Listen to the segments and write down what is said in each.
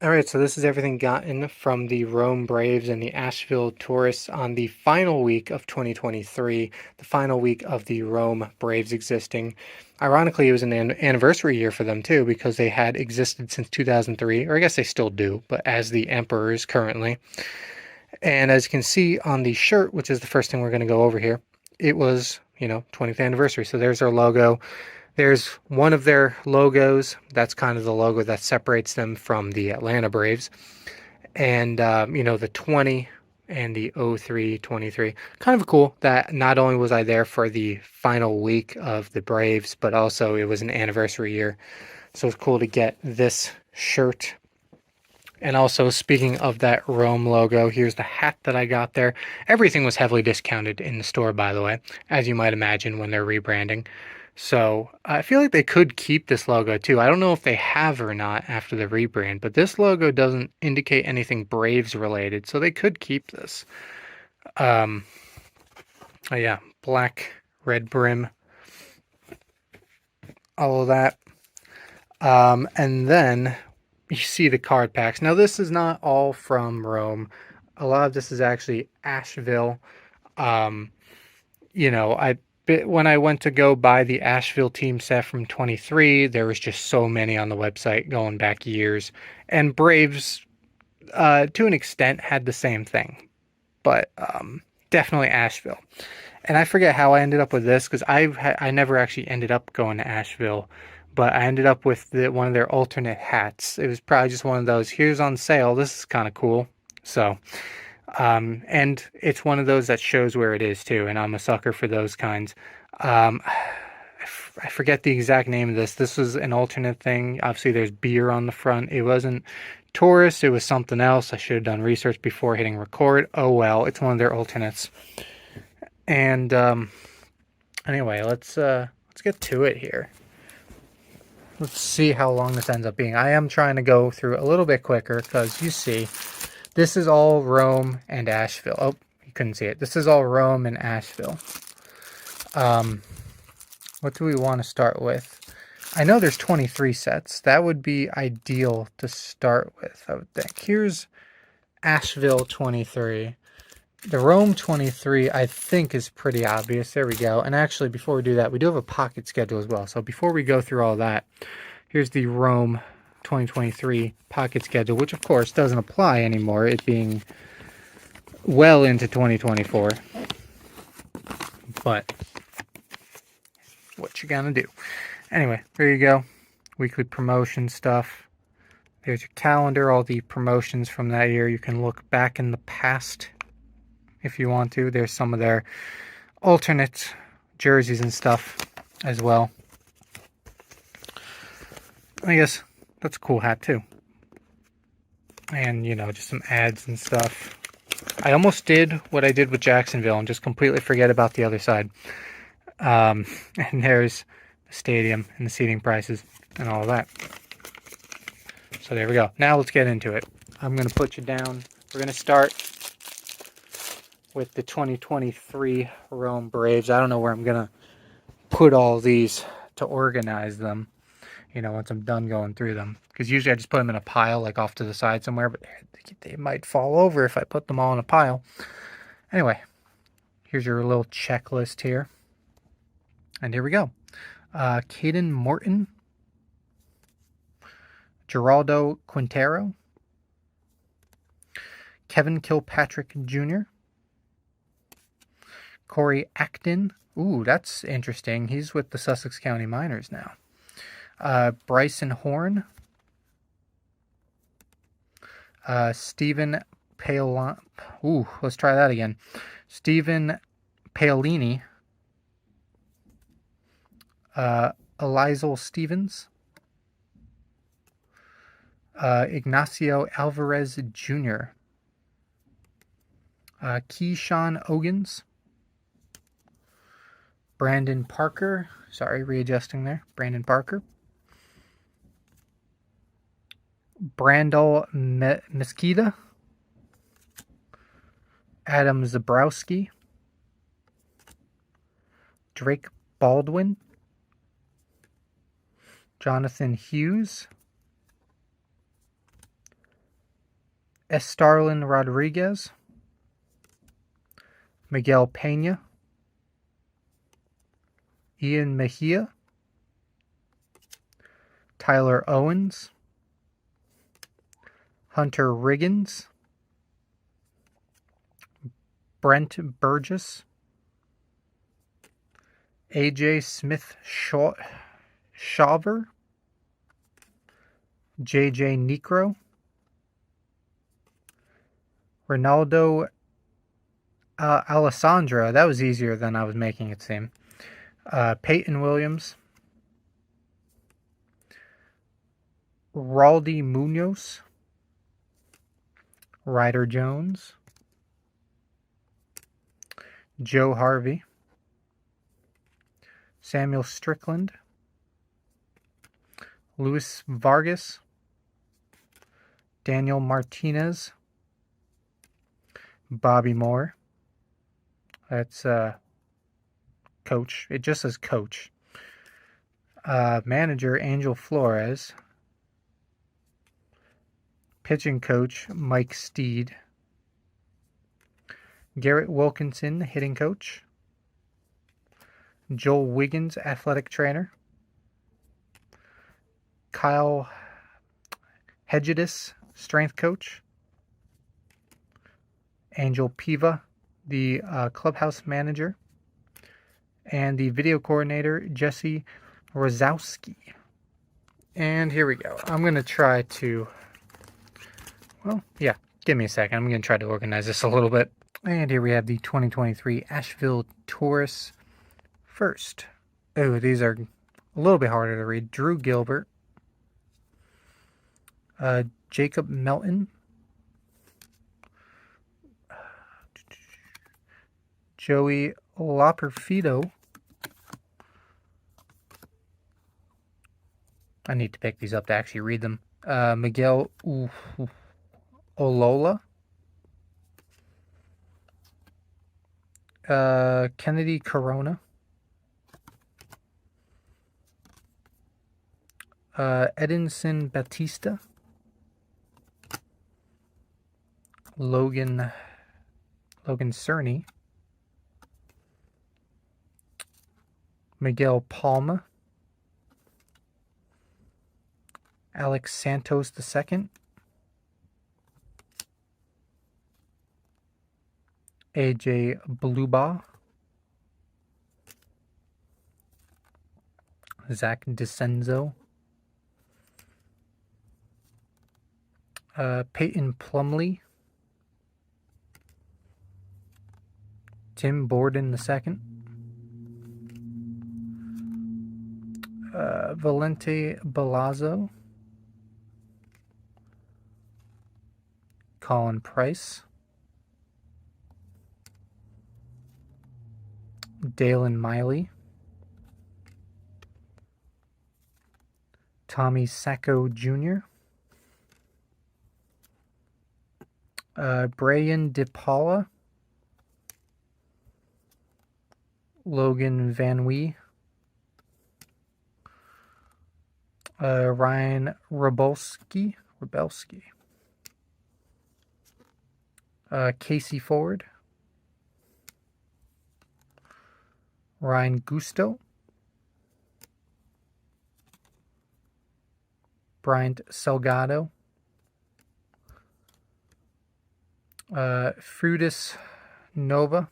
All right, so this is everything gotten from the Rome Braves and the Asheville Tourists on the final week of 2023, the final week of the Rome Braves existing. Ironically, it was an anniversary year for them too, because they had existed since 2003, or I guess they still do, but as the Emperors currently. And as you can see on the shirt, which is the first thing we're going to go over here, it was, 20th anniversary. So there's our logo. There's one of their logos. That's kind of the logo that separates them from the Atlanta Braves. And, the 20 and the 03-23. Kind of cool that not only was I there for the final week of the Braves, but also it was an anniversary year. So it's cool to get this shirt. And also, speaking of that Rome logo, here's the hat that I got there. Everything was heavily discounted in the store, by the way, as you might imagine when they're rebranding. So I feel like they could keep this logo too. I don't know if they have or not after the rebrand, but this logo doesn't indicate anything Braves related, so they could keep this. Um, oh yeah, black, red brim, all of that. And then you see the card packs. Now this is not all from Rome. A lot of this is actually Asheville. Um, I when I went to go buy the Asheville team set from 23, there was just so many on the website going back years. And Braves, to an extent, had the same thing, but definitely Asheville. And I forget how I ended up with this because I never actually ended up going to Asheville, but I ended up with one of their alternate hats. It was probably just one of those. Here's on sale. This is kind of cool. So. And it's one of those that shows where it is too, and I'm a sucker for those kinds. I forget the exact name of this. This was an alternate thing. Obviously, there's beer on the front. It wasn't tourist. It was something else. I should have done research before hitting record. Oh well, it's one of their alternates. And anyway, let's get to it here. Let's see how long this ends up being. I am trying to go through a little bit quicker because you see. This is all Rome and Asheville. Oh, you couldn't see it. This is all Rome and Asheville. What do we want to start with? I know there's 23 sets. That would be ideal to start with, I would think. Here's Asheville 23. The Rome 23, I think, is pretty obvious. There we go. And actually, before we do that, we do have a pocket schedule as well. So before we go through all that, here's the Rome 2023 pocket schedule, which of course doesn't apply anymore, it being well into 2024. But what you gonna do? Anyway, there you go. Weekly promotion stuff. There's your calendar, all the promotions from that year. You can look back in the past if you want to. There's some of their alternate jerseys and stuff as well. I guess that's a cool hat too. And, just some ads and stuff. I almost did what I did with Jacksonville and just completely forget about the other side. And there's the stadium and the seating prices and all of that. So there we go. Now let's get into it. I'm going to put you down. We're going to start with the 2023 Rome Braves. I don't know where I'm going to put all these to organize them. Once I'm done going through them. Because usually I just put them in a pile, like off to the side somewhere, but they might fall over if I put them all in a pile. Anyway, here's your little checklist here. And here we go. Caden Morton. Geraldo Quintero. Kevin Kilpatrick Jr. Corey Acton. Ooh, that's interesting. He's with the Sussex County Miners now. Bryson Horn, Stephen Paolini. Ooh, let's try that again. Stephen Paolini, Elizal Stevens, Ignacio Alvarez Jr., Keyshawn Ogans, Brandon Parker. Sorry, readjusting there. Brandon Parker. Brandel Mesquita, Adam Zabrowski, Drake Baldwin, Jonathan Hughes, Estarlin Rodriguez, Miguel Pena, Ian Mejia, Tyler Owens, Hunter Riggins, Brent Burgess, AJ Smith Shawver, JJ Necro, Ronaldo Alessandro. That was easier than I was making it seem. Peyton Williams, Raldi Munoz, Ryder Jones, Joe Harvey, Samuel Strickland, Luis Vargas, Daniel Martinez, Bobby Moore. That's coach. It just says coach. Manager Angel Flores. Pitching coach Mike Steed. Garrett Wilkinson, hitting coach. Joel Wiggins, athletic trainer. Kyle Hedgedis, strength coach. Angel Piva, the clubhouse manager. And the video coordinator, Jesse Rozowski. And here we go. I'm going to try to, well, yeah, give me a second. I'm going to try to organize this a little bit. And here we have the 2023 Asheville Tourists. First, oh, these are a little bit harder to read. Drew Gilbert, Jacob Melton, Joey Loperfido. I need to pick these up to actually read them. Miguel Olola, Kennedy Corona, Edinson Batista, Logan Cerny, Miguel Palma, Alex Santos II, AJ Blubaugh, Zach DeCenzo, Peyton Plumley, Tim Borden II, Valente Balazzo, Colin Price, Dalen Miley, Tommy Sacco Jr., Brian DePaula, Logan Van Wee, Ryan Rabelski, Casey Ford, Ryan Gusto, Bryant Salgado, Frutis Nova,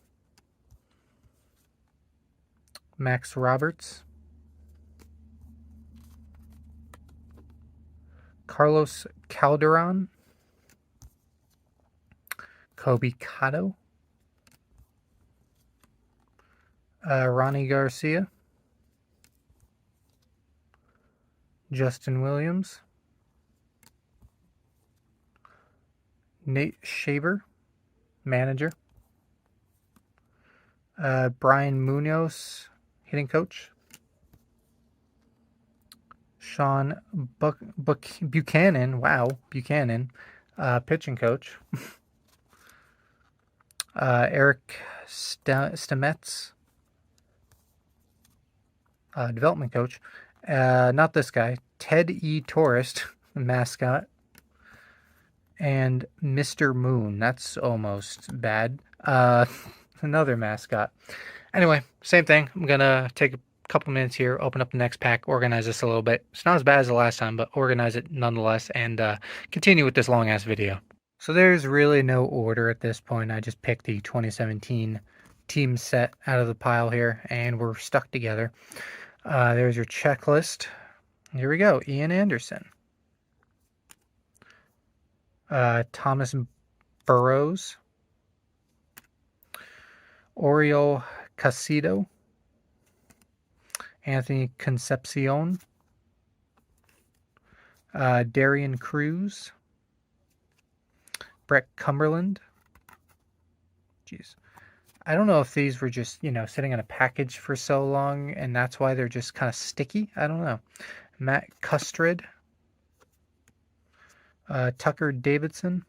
Max Roberts, Carlos Calderon, Kobe Cotto, Ronnie Garcia, Justin Williams, Nate Shaver, manager, Brian Munoz, hitting coach, Sean Buchanan, Buchanan, pitching coach, Eric Stemets, development coach, not this guy, Ted E. Tourist, mascot, And Mr. Moon. That's almost bad. Another mascot. Anyway, same thing. I'm gonna take a couple minutes here, open up the next pack, organize this a little bit. It's not as bad as the last time, but organize it nonetheless, and continue with this long ass video. So there's really no order at this point. I just picked the 2017 team set out of the pile here, and we're stuck together. There's your checklist. Here we go. Ian Anderson. Thomas Burrows. Oriol Casido. Anthony Concepcion. Darian Cruz. Brett Cumberland. Jeez. I don't know if these were just, sitting in a package for so long, and that's why they're just kind of sticky. I don't know. Matt Custrid. Tucker Davidson.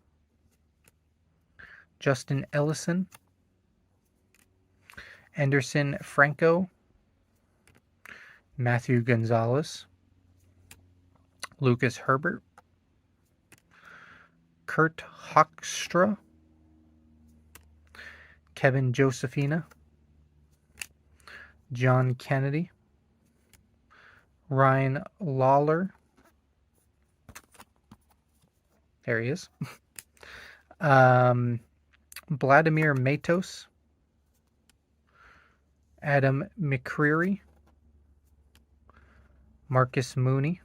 Justin Ellison. Anderson Franco. Matthew Gonzalez. Lucas Herbert. Kurt Hoekstra. Kevin Josephina. John Kennedy. Ryan Lawler. There he is. Vladimir Matos. Adam McCreary. Marcus Mooney.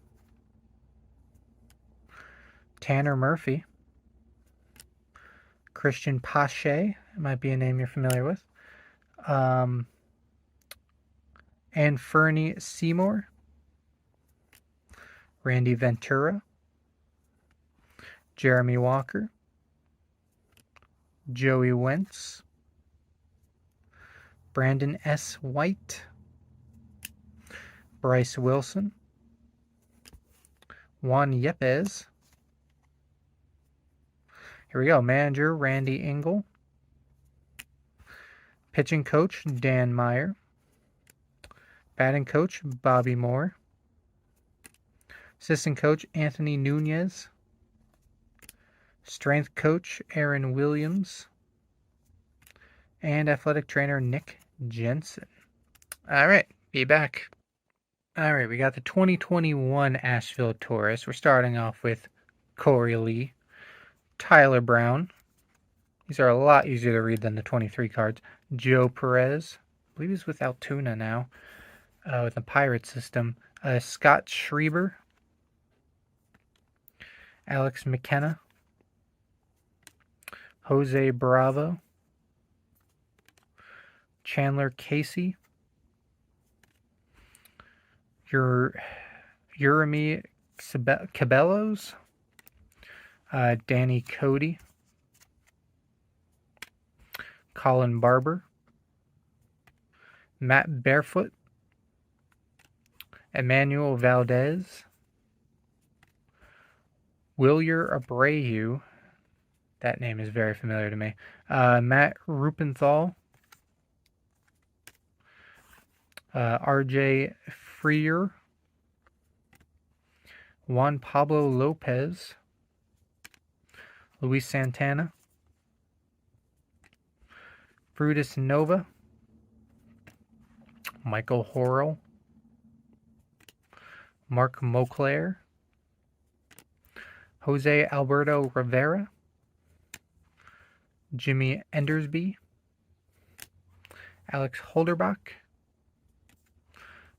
Tanner Murphy. Christian Pache. Might be a name you're familiar with. And Fernie Seymour. Randy Ventura. Jeremy Walker. Joey Wentz. Brandon S. White. Bryce Wilson. Juan Yepes. Here we go. Manager, Randy Engel. Pitching coach, Dan Meyer. Batting coach, Bobby Moore. Assistant coach, Anthony Nunez. Strength coach, Aaron Williams. And athletic trainer, Nick Jensen. All right, be back. All right, we got the 2021 Asheville Tourists. We're starting off with Corey Lee. Tyler Brown. These are a lot easier to read than the 23 cards. Joe Perez. I believe he's with Altoona now. With the Pirate system. Scott Schreiber. Alex McKenna. Jose Bravo. Chandler Casey. Urami Cabellos. Danny Cody. Colin Barber. Matt Barefoot. Emmanuel Valdez. Wilyer Abreu. That name is very familiar to me. Matt Rupenthal. RJ Freer. Juan Pablo Lopez. Luis Santana. Brutus Nova. Michael Horrell. Mark Moclair. Jose Alberto Rivera. Jimmy Endersby. Alex Holderbach.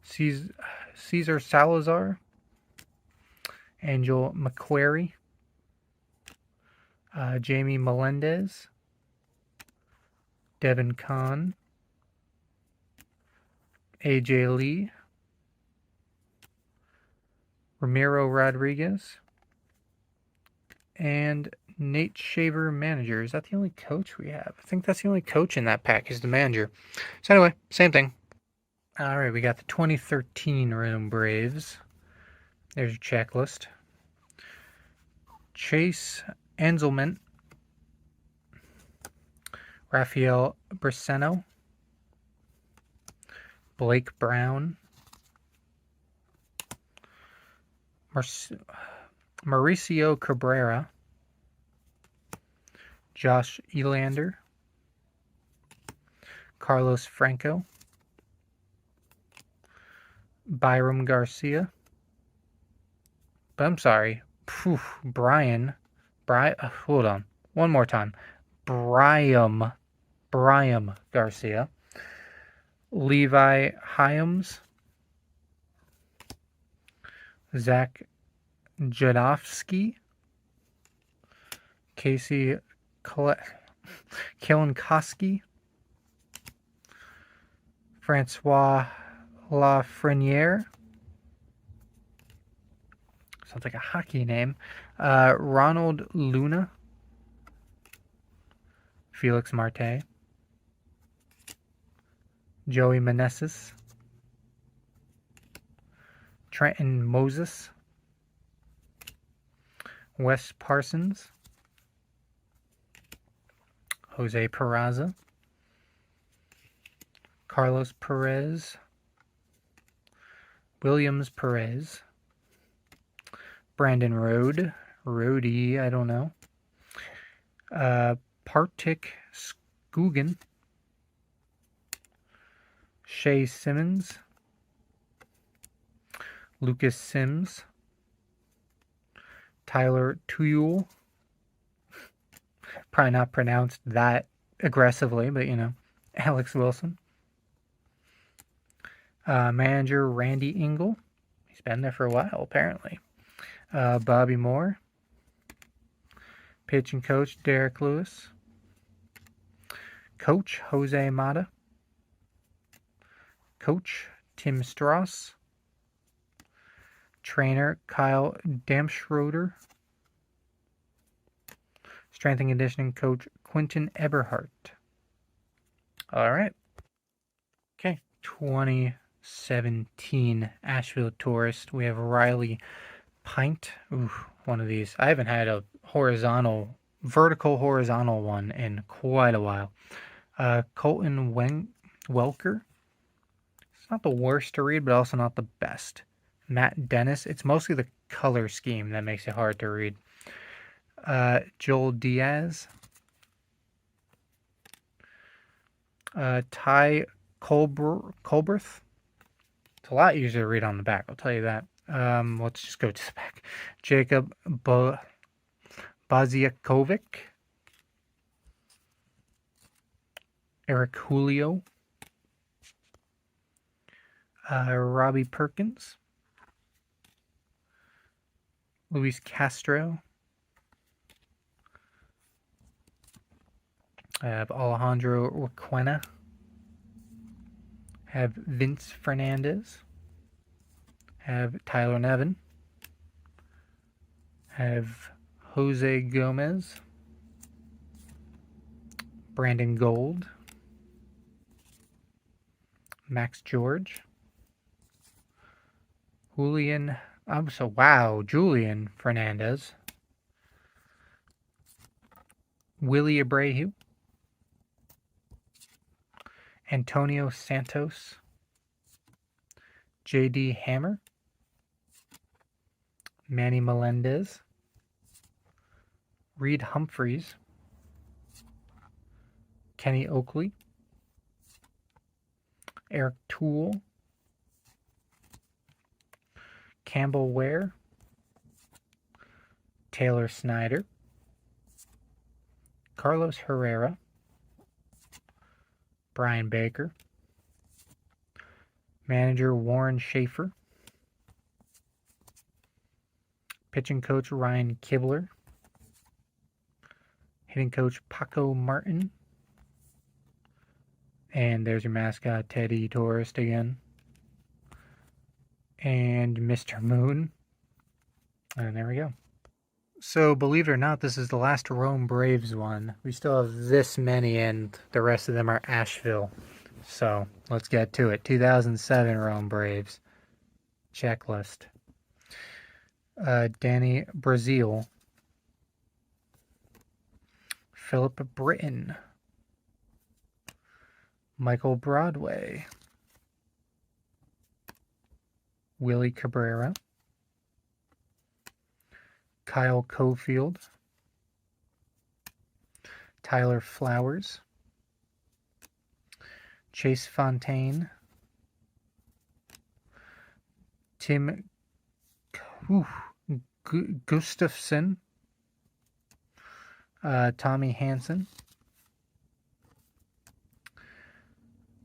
Cesar Salazar. Angel McQuarrie. Jamie Melendez. Devin Kahn. AJ Lee. Ramiro Rodriguez. And Nate Shaver, manager. Is that the only coach we have? I think that's the only coach in that pack is the manager. So anyway, same thing. All right, we got the 2013 Rome Braves. There's your checklist. Chase Anzelman. Rafael Braceno. Blake Brown. Mauricio Cabrera. Josh Elander, Carlos Franco, Byram Garcia. But I'm sorry, Brian. Hold on, one more time. Brian Garcia, Levi Hyams, Zach Jadovsky, Casey Kilinkoski, Francois Lafreniere. Sounds like a hockey name. Ronald Luna, Felix Marte, Joey Meneses, Trenton Moses, Wes Parsons, Jose Peraza, Carlos Perez, Williams Perez, Brandon Rhodey, I don't know, Partik Skugan, Shea Simmons, Lucas Sims, Tyler Tuyul, probably not pronounced that aggressively, but Alex Wilson, manager Randy Engel, he's been there for a while apparently, Bobby Moore, pitching coach Derek Lewis, coach Jose Mata, coach Tim Strauss, trainer Kyle Damschroeder, strength and conditioning coach Quentin Eberhardt. All right. Okay, 2017 Asheville Tourist. We have Riley Pint. Ooh, one of these. I haven't had a vertical horizontal one in quite a while. Colton Welker. It's not the worst to read, but also not the best. Matt Dennis. It's mostly the color scheme that makes it hard to read. Joel Diaz. Ty Colberth. It's a lot easier to read on the back, I'll tell you that. Let's just go to the back. Jacob Baziakovic. Eric Julio. Robbie Perkins. Luis Castro. I have Alejandro Requena. Have Vince Fernandez. Have Tyler Nevin. Have Jose Gomez. Brandon Gold. Max George. Julian Fernandez. Willie Abreu. Antonio Santos. J.D. Hammer. Manny Melendez. Reed Humphreys. Kenny Oakley. Eric Toole. Campbell Ware. Taylor Snyder. Carlos Herrera. Brian Baker. Manager Warren Schaefer. Pitching coach Ryan Kibler. Hitting coach Paco Martin. And there's your mascot, Teddy Tourist again. And Mr. Moon. And there we go. So, believe it or not, this is the last Rome Braves one. We still have this many, and the rest of them are Asheville. So, let's get to it. 2007 Rome Braves. Checklist. Danny Brazil. Philip Britton. Michael Broadway. Willie Cabrera. Kyle Cofield. Tyler Flowers, Chase Fontaine, Tim Gustafson, Tommy Hansen,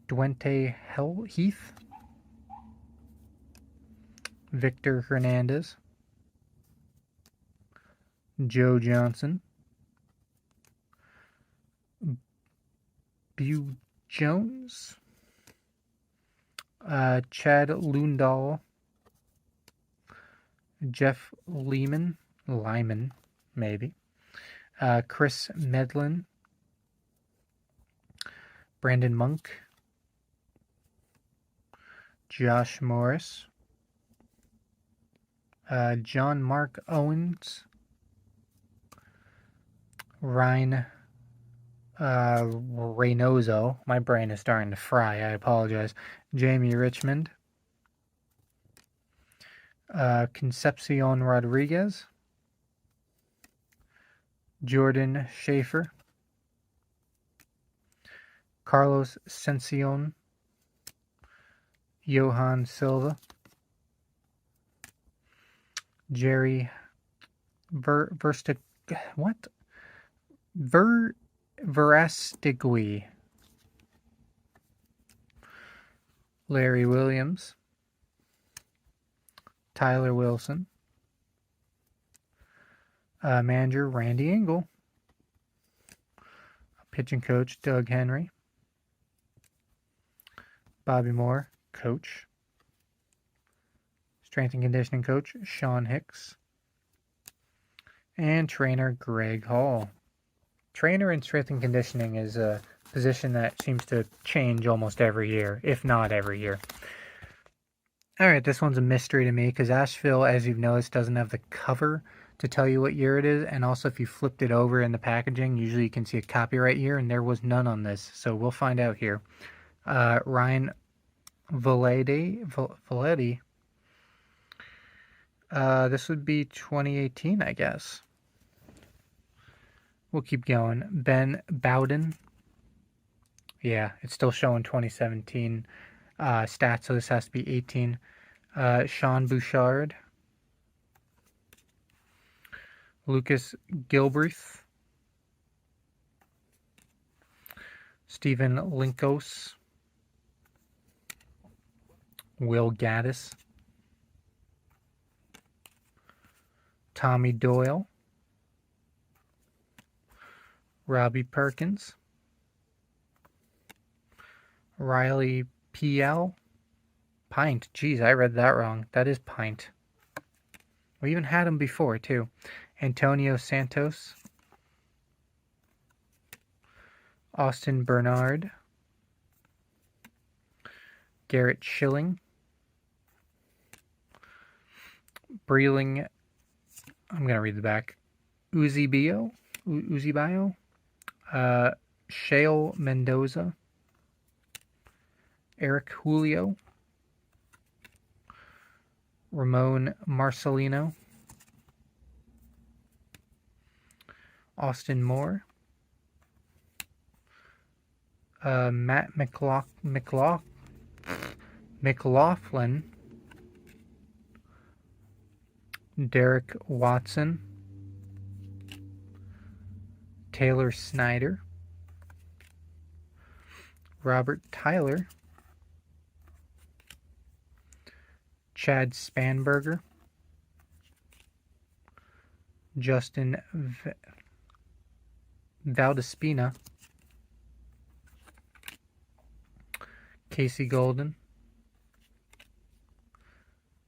Duente Heath, Victor Hernandez, Joe Johnson, Bew Jones, Chad Lundahl, Jeff Lyman, maybe, Chris Medlin, Brandon Monk, Josh Morris, John Mark Owens, Ryan Reynoso. My brain is starting to fry. I apologize. Jamie Richmond, Concepcion Rodriguez, Jordan Schaefer, Carlos Sencion, Johan Silva, Jerry Verastegui, Larry Williams, Tyler Wilson, manager Randy Engel, pitching coach Doug Henry, Bobby Moore, coach, strength and conditioning coach Sean Hicks, and trainer Greg Hall. Trainer in strength and conditioning is a position that seems to change almost every year, if not every year. Alright, this one's a mystery to me because Asheville, as you've noticed, doesn't have the cover to tell you what year it is, and also if you flipped it over in the packaging, usually you can see a copyright year, and there was none on this, so we'll find out here. Ryan Valletti. This would be 2018, I guess. We'll keep going. Ben Bowden. Yeah, it's still showing 2017 stats, so this has to be 18. Sean Bouchard. Lucas Gilbreth. Stephen Linkos. Will Gaddis. Tommy Doyle. Robbie Perkins. Riley P.L. Pint. Jeez, I read that wrong. That is Pint. We even had him before, too. Antonio Santos. Austin Bernard. Garrett Schilling. Breeling. I'm going to read the back. Uzibio. Shale Mendoza. Eric Julio. Ramon Marcelino. Austin Moore. Matt McLaughlin. Derek Watson. Taylor Snyder. Robert Tyler. Chad Spanberger. Justin Valdespina. Casey Golden.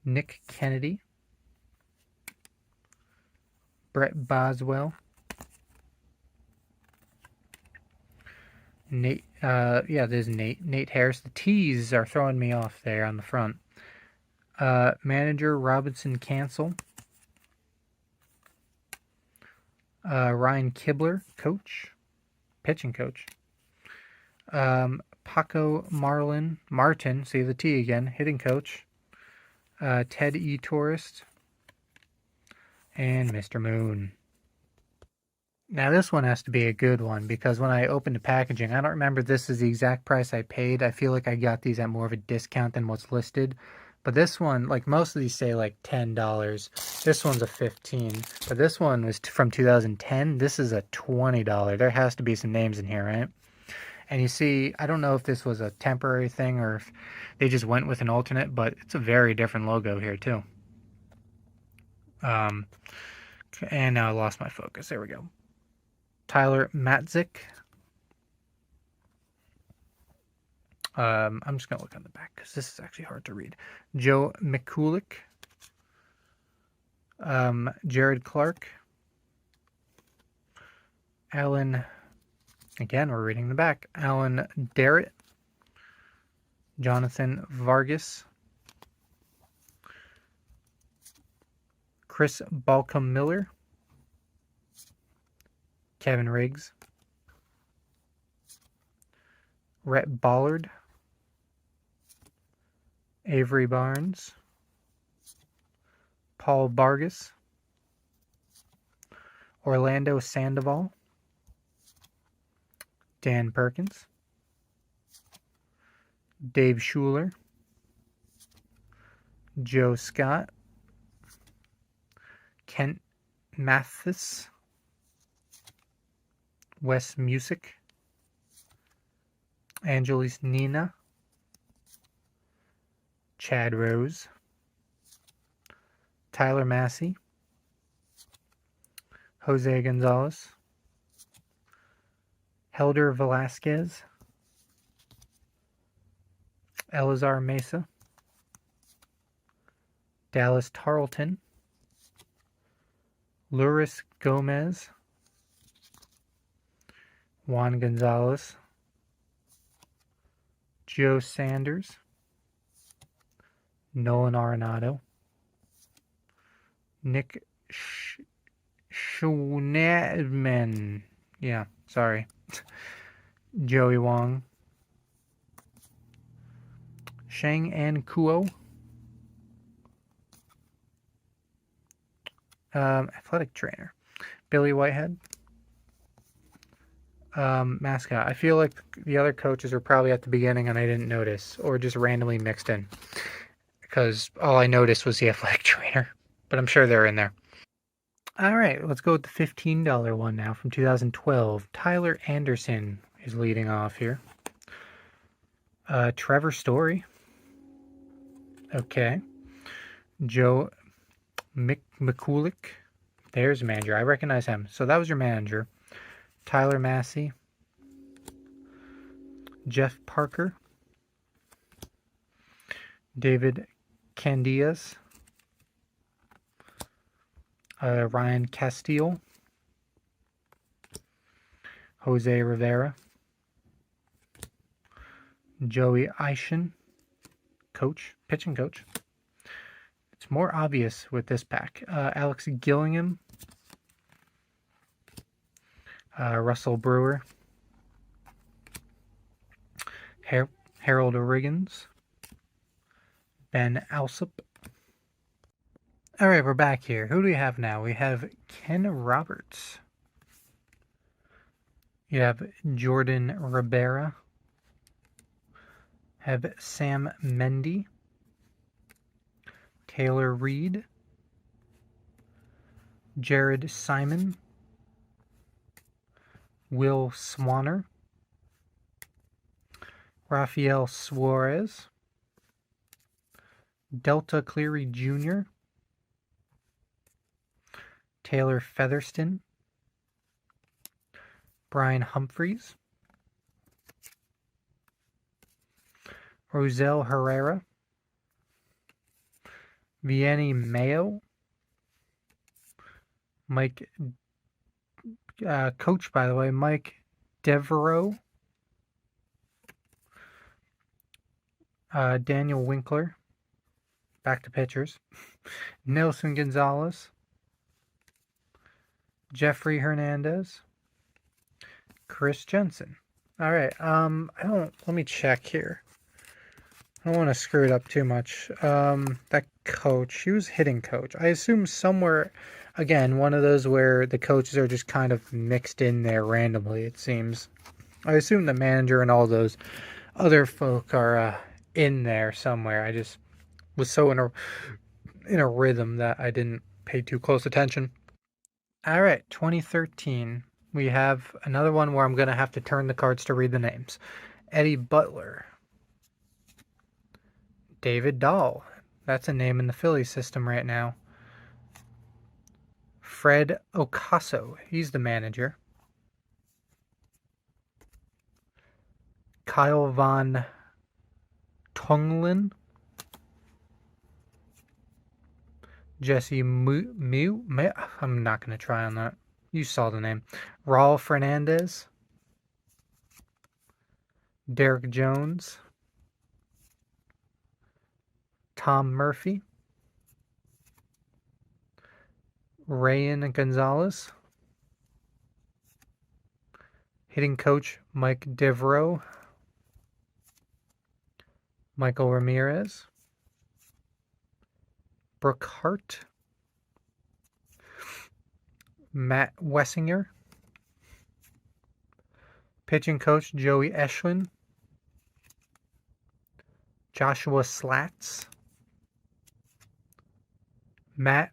Nick Kennedy. Brett Boswell. Nate, there's Nate. Nate Harris. The T's are throwing me off there on the front. Manager Robinson Cancel. Ryan Kibler, coach. Pitching coach. Paco Martin, see the T again, hitting coach. Ted E. Tourist. And Mr. Moon. Now this one has to be a good one because when I opened the packaging, I don't remember this is the exact price I paid. I feel like I got these at more of a discount than what's listed. But this one, like most of these say like $10. This one's a 15. But this one was from 2010. This is a $20. There has to be some names in here, right? And you see, I don't know if this was a temporary thing or if they just went with an alternate, but it's a very different logo here too. And now I lost my focus. There we go. Tyler Matzik. I'm just going to look on the back because this is actually hard to read. Joe Mikulik. Jared Clark. Alan, again, we're reading the back. Alan Darrett. Jonathan Vargas. Chris Balcom Miller. Kevin Riggs. Rhett Ballard. Avery Barnes. Paul Vargas. Orlando Sandoval. Dan Perkins. Dave Schuler. Joe Scott. Kent Mathis. Wes Music. Angelis Nina. Chad Rose. Tyler Massey. Jose Gonzalez. Helder Velasquez. Elazar Mesa. Dallas Tarleton. Luris Gomez. Juan Gonzalez. Joe Sanders. Nolan Arenado. Nick Schunedman. Yeah, sorry. Joey Wong. Shang An Kuo. Athletic trainer. Billy Whitehead. Mascot. I feel like the other coaches were probably at the beginning and I didn't notice, or just randomly mixed in. Because all I noticed was the athletic trainer. But I'm sure they're in there. Alright, let's go with the $15 one now from 2012. Tyler Anderson is leading off here. Trevor Story. Okay. Joe McCulick. There's the manager. I recognize him. So that was your manager. Tyler Massey. Jeff Parker. David Candias. Ryan Castile. Jose Rivera. Joey Eischen. Coach. Pitching coach. It's more obvious with this pack. Alex Gillingham. Russell Brewer. Harold Riggins. Ben Alsop. All right, we're back here. Who do we have now? We have Ken Roberts. You have Jordan Ribera. Have Sam Mendy. Taylor Reed. Jared Simon. Will Swanner. Rafael Suarez. Delta Cleary Jr. Taylor Featherston. Brian Humphreys. Rosel Herrera. Vianney Mayo. Mike, coach, by the way, Mike Devereaux. Daniel Winkler. Back to pitchers. Nelson Gonzalez. Jeffrey Hernandez. Chris Jensen. All right. Let me check here. I don't want to screw it up too much. That coach. He was hitting coach. I assume somewhere, again, one of those where the coaches are just kind of mixed in there randomly, it seems. I assume the manager and all those other folk are in there somewhere. I just was so in a rhythm that I didn't pay too close attention. All right, 2013. We have another one where I'm going to have to turn the cards to read the names. Eddie Butler. David Dahl. That's a name in the Philly system right now. Fred Ocaso. He's the manager. Kyle Von Tonglin. Jesse I'm not going to try on that. You saw the name. Raul Fernandez. Derek Jones. Tom Murphy. Rayan Gonzalez. Hitting coach Mike Devereaux. Michael Ramirez. Brooke Hart. Matt Wessinger. Pitching coach Joey Eschwin. Joshua Slats. Matt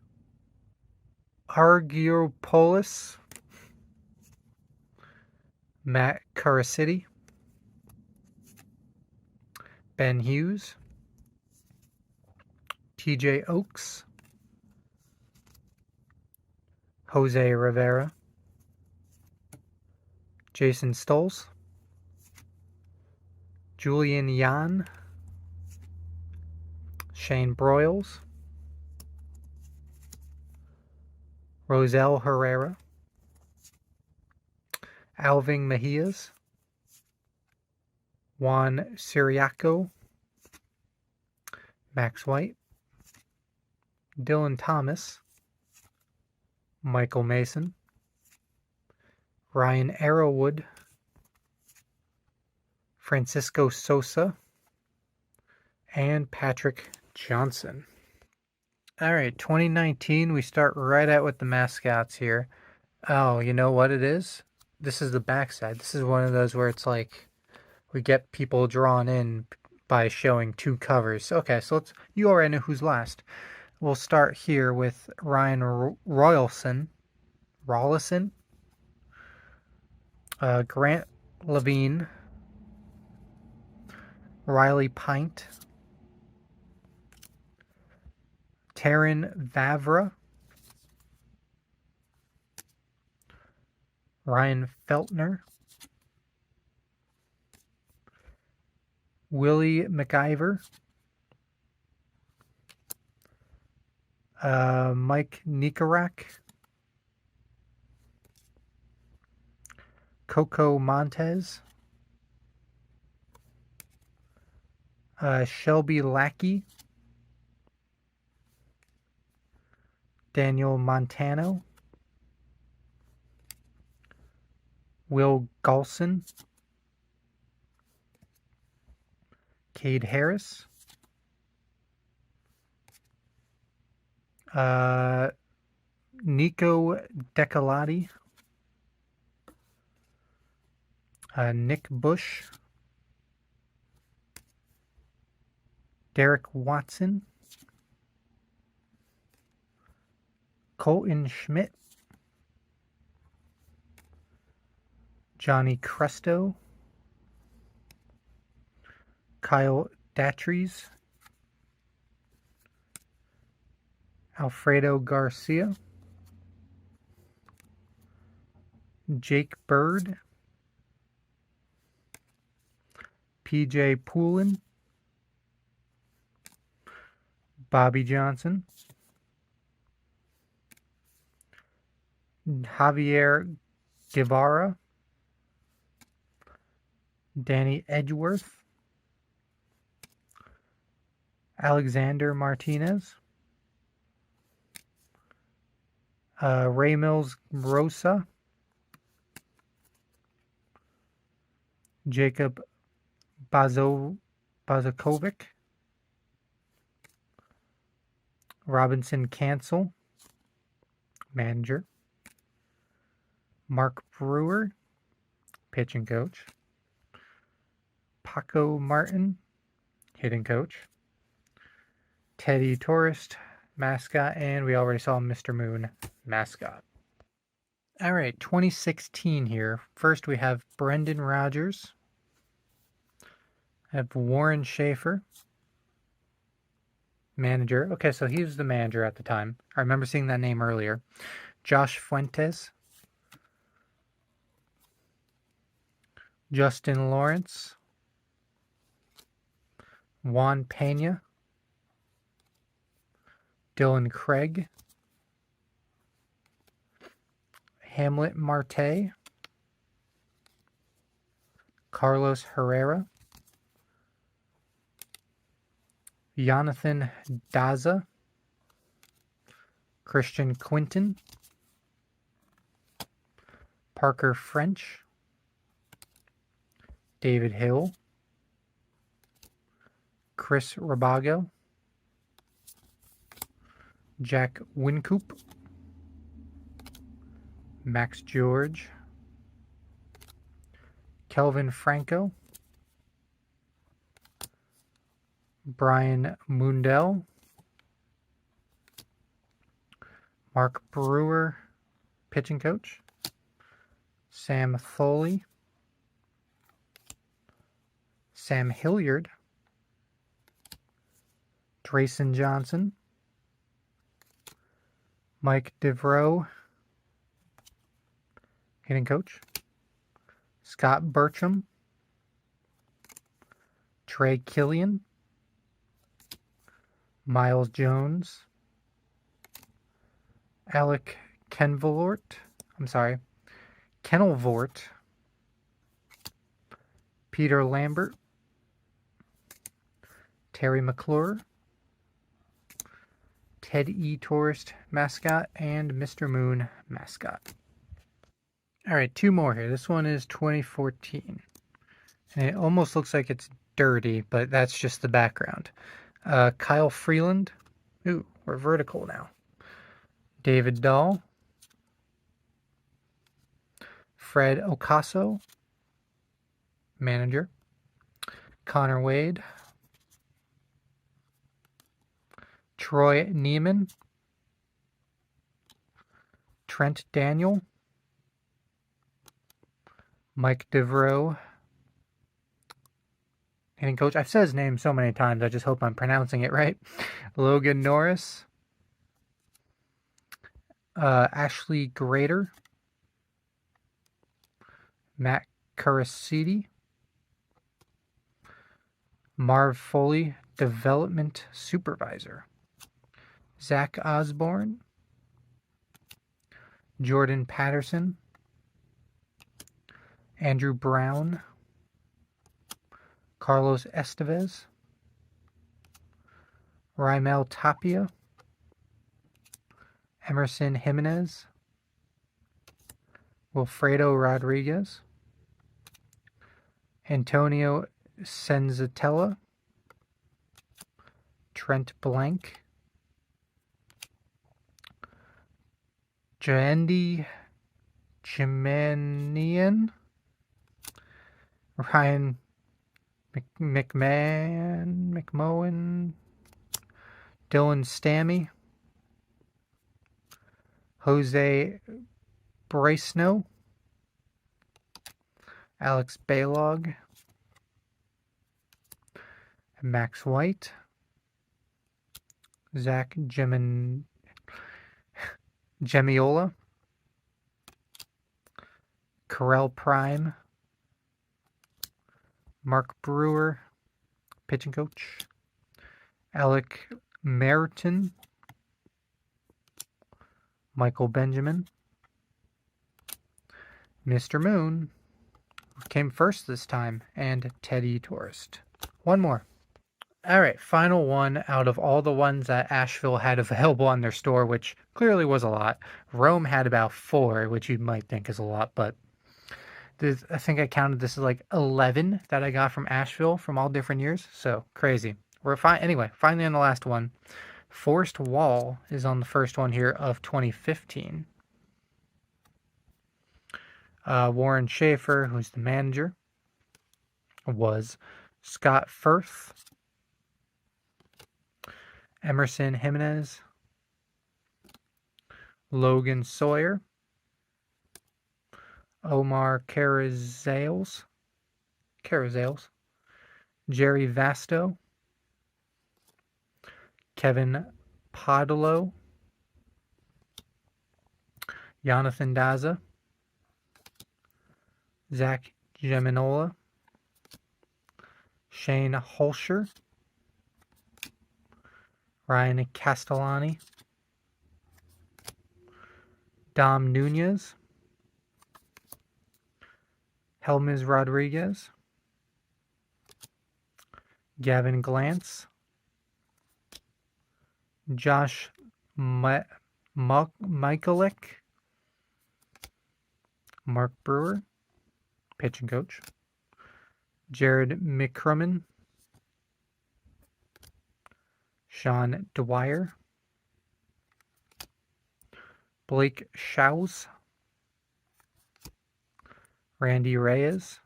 Argyropoulos. Matt Caracity. Ben Hughes. TJ Oaks. Jose Rivera. Jason Stoles. Julian Yan. Shane Broyles. Rosel Herrera. Alvin Mejias. Juan Siriaco. Max White. Dylan Thomas. Michael Mason. Ryan Arrowwood. Francisco Sosa. And Patrick Johnson. All right, 2019, we start right out with the mascots here. Oh, you know what it is? This is the backside. This is one of those where it's like we get people drawn in by showing two covers. Okay, so you already know who's last. We'll start here with Ryan Royalson. Grant Levine. Riley Pint. Taryn Vavra. Ryan Feltner. Willie McIver. Mike Nikarak. Coco Montez. Shelby Lackey. Daniel Montano. Will Galson. Cade Harris. Nico Decolati. Nick Bush. Derek Watson. Colton Schmidt. Johnny Cresto. Kyle Datries. Alfredo Garcia. Jake Bird. PJ Poulin. Bobby Johnson. Javier Guevara. Danny Edgeworth. Alexander Martinez. Ray Mills Rosa. Jacob Bazakovic. Robinson Cancel, manager. Mark Brewer, pitching coach. Paco Martin, hitting coach. Teddy Tourist, mascot. And we already saw Mr. Moon, mascot. All right, 2016 here. First, we have Brendan Rodgers. I have Warren Schaefer, manager. Okay, so he was the manager at the time. I remember seeing that name earlier. Josh Fuentes. Justin Lawrence. Juan Pena. Dylan Craig. Hamlet Marte. Carlos Herrera. Jonathan Daza. Christian Quinton. Parker French. David Hill. Chris Rabago. Jack Wincoop. Max George. Kelvin Franco. Brian Mundell. Mark Brewer, pitching coach. Sam Foley. Sam Hilliard. Drayson Johnson. Mike DeVroe, hitting coach. Scott Bertram. Trey Killian. Miles Jones. Alec Kenvilort. Kennelvort. Peter Lambert. Terry McClure. Ted E. Tourist, mascot, and Mr. Moon, mascot. All right, two more here. This one is 2014. And it almost looks like it's dirty, but that's just the background. Kyle Freeland. Ooh, we're vertical now. David Dahl. Fred Ocaso, manager. Connor Wade. Troy Neiman. Trent Daniel. Mike DeVroe, hitting coach. I've said his name so many times, I just hope I'm pronouncing it right. Logan Norris. Ashley Grader. Matt Carasidi. Marv Foley, development supervisor. Zach Osborne. Jordan Patterson. Andrew Brown. Carlos Estevez. Raimel Tapia. Emerson Jimenez. Wilfredo Rodriguez. Antonio Senzatella. Trent Blank. Jandy Chimanian. Ryan McMohan. Dylan Stammy. Jose Braceno. Alex Baylog. Max White. Zach Gemiola. Carell Prime. Mark Brewer, pitching coach. Alec Merton. Michael Benjamin. Mr. Moon came first this time, and Teddy Tourist. One more. All right, final one out of all the ones that Asheville had available on their store, which clearly was a lot. Rome had about 4, which you might think is a lot, but I think I counted this as like 11 that I got from Asheville from all different years. So crazy. We're fine. Anyway, finally on the last one. Forrest Wall is on the first one here of 2015. Warren Schaefer, who's the manager, was Scott Firth, Emerson Jimenez, Logan Sawyer, Omar Carrizales, Jerry Vasto, Kevin Podolo, Jonathan Daza, Zach Geminola, Shane Holscher, Ryan Castellani, Dom Nunez, Helmuth Rodriguez, Gavin Glantz, Josh Michaelek, Mark Brewer, pitching coach, Jared McCrummon, Sean Dwyer, Blake Schaus, Randy Reyes,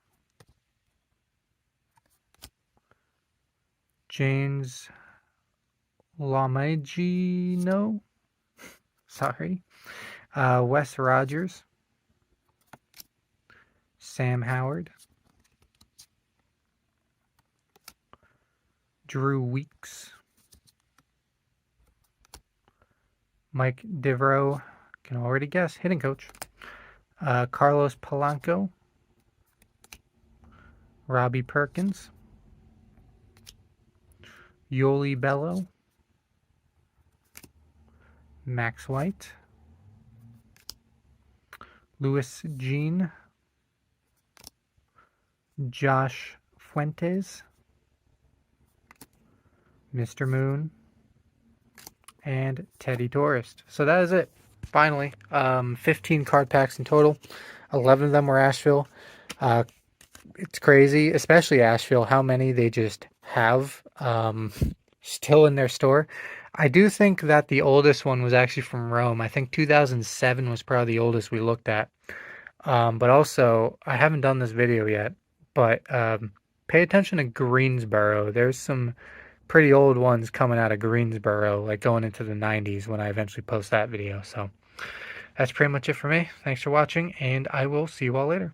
James Lamagino, Wes Rogers, Sam Howard, Drew Weeks, Mike Devereaux, can already guess, hitting coach, Carlos Polanco, Robbie Perkins, Yoli Bello, Max White, Louis Jean, Josh Fuentes, Mr. Moon, and Teddy Tourist. So that is it. Finally, 15 card packs in total. 11 of them were Asheville. It's crazy, especially Asheville, how many they just have still in their store. I do think that the oldest one was actually from Rome. I think 2007 was probably the oldest we looked at. But also, I haven't done this video yet, but pay attention to Greensboro. There's some pretty old ones coming out of Greensboro, like going into the 90s when I eventually post that video. So that's pretty much it for me. Thanks for watching, and I will see you all later.